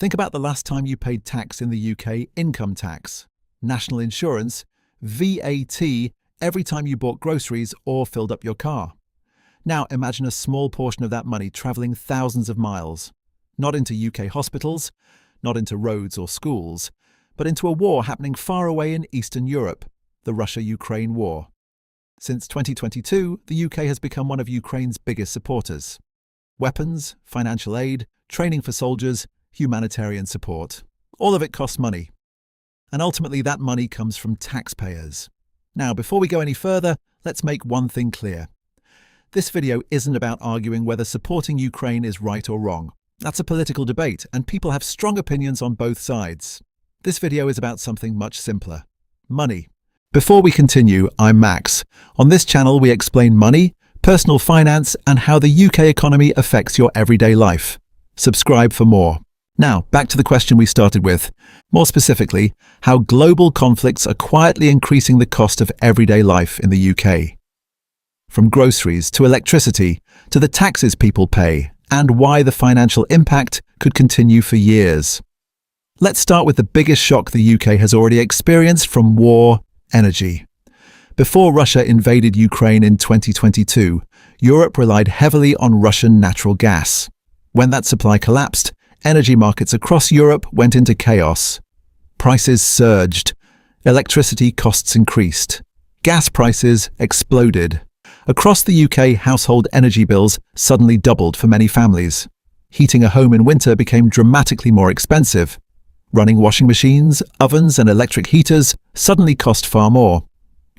Think about the last time you paid tax in the UK: income tax, national insurance, VAT, every time you bought groceries or filled up your car. Now imagine a small portion of that money travelling thousands of miles, not into UK hospitals, not into roads or schools, but into a war happening far away in Eastern Europe, the Russia-Ukraine war. Since 2022, the UK has become one of Ukraine's biggest supporters. Weapons, financial aid, training for soldiers, humanitarian support. All of it costs money. And ultimately that money comes from taxpayers. Now, before we go any further, let's make one thing clear. This video isn't about arguing whether supporting Ukraine is right or wrong. That's a political debate, and people have strong opinions on both sides. This video is about something much simpler: money. Before we continue, I'm Max. On this channel, we explain money, personal finance, and how the UK economy affects your everyday life. Subscribe for more. Now, back to the question we started with. More specifically, how global conflicts are quietly increasing the cost of everyday life in the UK. From groceries to electricity to the taxes people pay, and why the financial impact could continue for years. Let's start with the biggest shock the UK has already experienced from war: energy. Before Russia invaded Ukraine in 2022, Europe relied heavily on Russian natural gas. When that supply collapsed, energy markets across Europe went into chaos. Prices surged. Electricity costs increased. Gas prices exploded. Across the UK, household energy bills suddenly doubled for many families. Heating a home in winter became dramatically more expensive. Running washing machines, ovens, and electric heaters suddenly cost far more.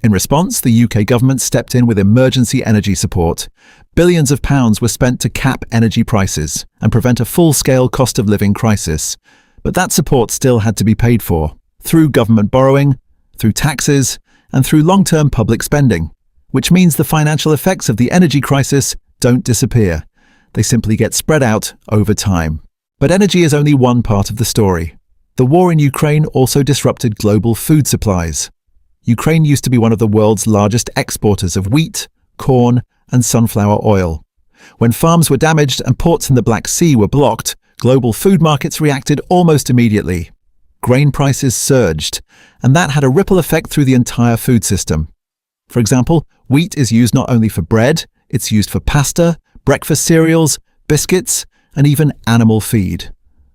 In response, the UK government stepped in with emergency energy support. Billions of pounds were spent to cap energy prices and prevent a full-scale cost of living crisis. But that support still had to be paid for, through government borrowing, through taxes, and through long-term public spending, which means the financial effects of the energy crisis don't disappear. They simply get spread out over time. But energy is only one part of the story. The war in Ukraine also disrupted global food supplies. Ukraine used to be one of the world's largest exporters of wheat, corn, and sunflower oil. When farms were damaged and ports in the Black Sea were blocked, global food markets reacted almost immediately. Grain prices surged, and that had a ripple effect through the entire food system. For example, wheat is used not only for bread, it's used for pasta, breakfast cereals, biscuits, and even animal feed.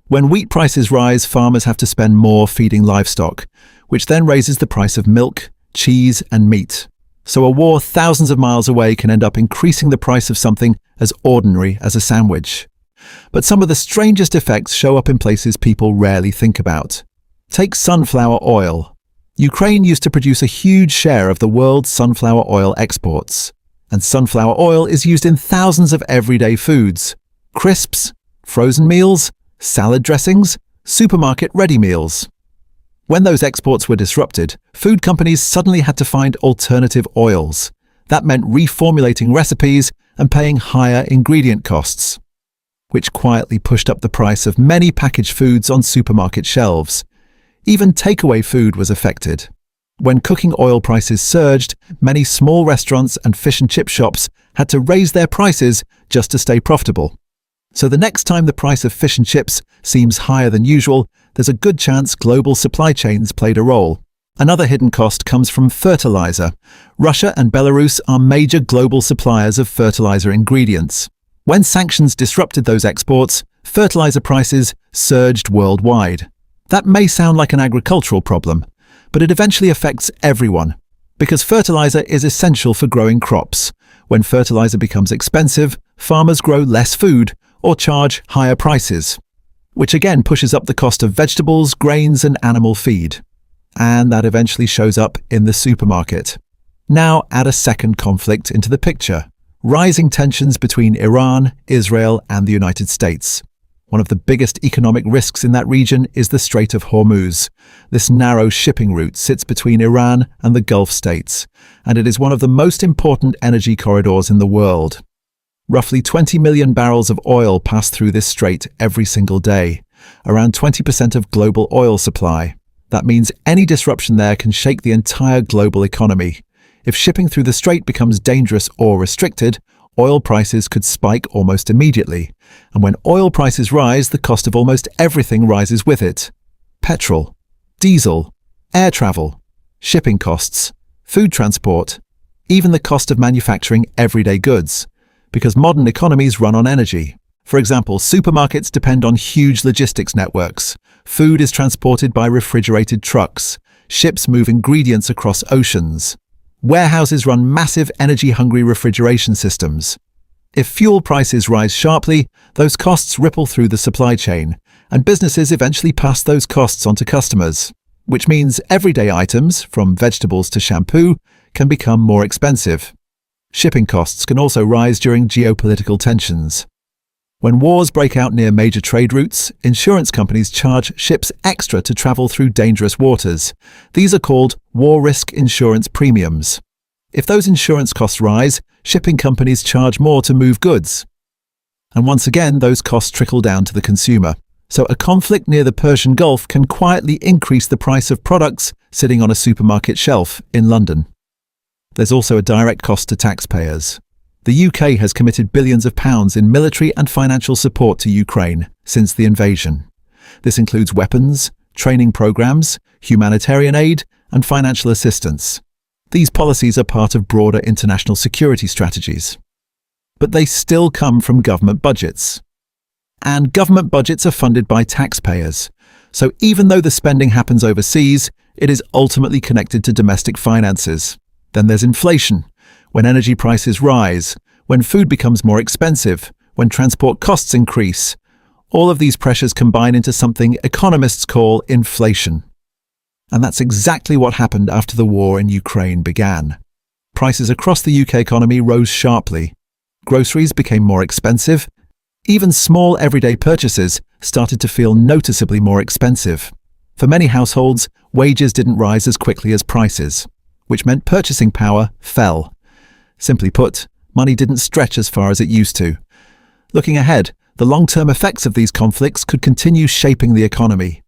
When wheat prices rise, farmers have to spend more feeding livestock, which then raises the price of milk, cheese, and meat. So a war thousands of miles away can end up increasing the price of something as ordinary as a sandwich. But some of the strangest effects show up in places people rarely think about. Take sunflower oil. Ukraine used to produce a huge share of the world's sunflower oil exports. And sunflower oil is used in thousands of everyday foods: crisps, frozen meals, salad dressings, supermarket ready meals. When those exports were disrupted, food companies suddenly had to find alternative oils. That meant reformulating recipes and paying higher ingredient costs, which quietly pushed up the price of many packaged foods on supermarket shelves. Even takeaway food was affected. When cooking oil prices surged, many small restaurants and fish and chip shops had to raise their prices just to stay profitable. So the next time the price of fish and chips seems higher than usual, there's a good chance global supply chains played a role. Another hidden cost comes from fertilizer. Russia and Belarus are major global suppliers of fertilizer ingredients. When sanctions disrupted those exports, fertilizer prices surged worldwide. That may sound like an agricultural problem, but it eventually affects everyone, because fertilizer is essential for growing crops. When fertilizer becomes expensive, farmers grow less food or charge higher prices, which again pushes up the cost of vegetables, grains, and animal feed. And that eventually shows up in the supermarket. Now add a second conflict into the picture: rising tensions between Iran, Israel, and the United States. One of the biggest economic risks in that region is the Strait of Hormuz. This narrow shipping route sits between Iran and the Gulf states, and it is one of the most important energy corridors in the world. Roughly 20 million barrels of oil pass through this strait every single day, around 20% of global oil supply. That means any disruption there can shake the entire global economy. If shipping through the strait becomes dangerous or restricted, oil prices could spike almost immediately. And when oil prices rise, the cost of almost everything rises with it. Petrol, diesel, air travel, shipping costs, food transport, even the cost of manufacturing everyday goods, because modern economies run on energy. For example, supermarkets depend on huge logistics networks. Food is transported by refrigerated trucks. Ships move ingredients across oceans. Warehouses run massive energy-hungry refrigeration systems. If fuel prices rise sharply, those costs ripple through the supply chain, and businesses eventually pass those costs on to customers, which means everyday items, from vegetables to shampoo, can become more expensive. Shipping costs can also rise during geopolitical tensions. When wars break out near major trade routes, insurance companies charge ships extra to travel through dangerous waters. These are called war risk insurance premiums. If those insurance costs rise, shipping companies charge more to move goods. And once again, those costs trickle down to the consumer. So a conflict near the Persian Gulf can quietly increase the price of products sitting on a supermarket shelf in London. There's also a direct cost to taxpayers. The UK has committed billions of pounds in military and financial support to Ukraine since the invasion. This includes weapons, training programs, humanitarian aid, and financial assistance. These policies are part of broader international security strategies. But they still come from government budgets. And government budgets are funded by taxpayers. So even though the spending happens overseas, it is ultimately connected to domestic finances. Then there's inflation. When energy prices rise, when food becomes more expensive, when transport costs increase, all of these pressures combine into something economists call inflation. And that's exactly what happened after the war in Ukraine began. Prices across the UK economy rose sharply. Groceries became more expensive. Even small everyday purchases started to feel noticeably more expensive. For many households, wages didn't rise as quickly as prices, which meant purchasing power fell. Simply put, money didn't stretch as far as it used to. Looking ahead, the long-term effects of these conflicts could continue shaping the economy.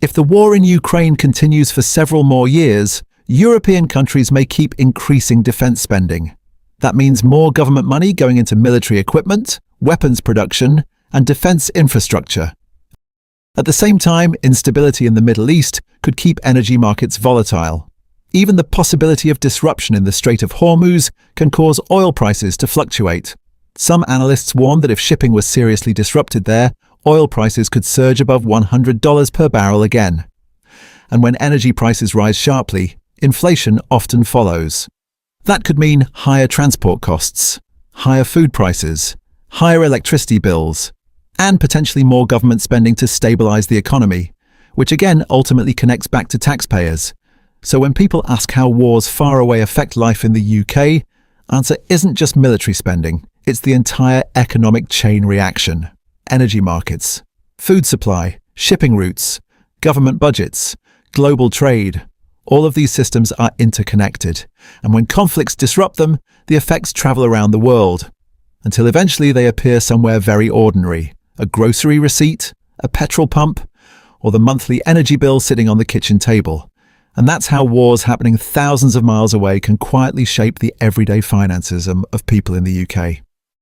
If the war in Ukraine continues for several more years, European countries may keep increasing defense spending. That means more government money going into military equipment, weapons production, and defense infrastructure. At the same time, instability in the Middle East could keep energy markets volatile. Even the possibility of disruption in the Strait of Hormuz can cause oil prices to fluctuate. Some analysts warn that if shipping was seriously disrupted there, oil prices could surge above $100 per barrel again. And when energy prices rise sharply, inflation often follows. That could mean higher transport costs, higher food prices, higher electricity bills, and potentially more government spending to stabilize the economy, which again ultimately connects back to taxpayers. So when people ask how wars far away affect life in the UK, answer isn't just military spending, it's the entire economic chain reaction. Energy markets, food supply, shipping routes, government budgets, global trade. All of these systems are interconnected, and when conflicts disrupt them, the effects travel around the world, until eventually they appear somewhere very ordinary: a grocery receipt, a petrol pump, or the monthly energy bill sitting on the kitchen table. And that's how wars happening thousands of miles away can quietly shape the everyday finances of people in the UK.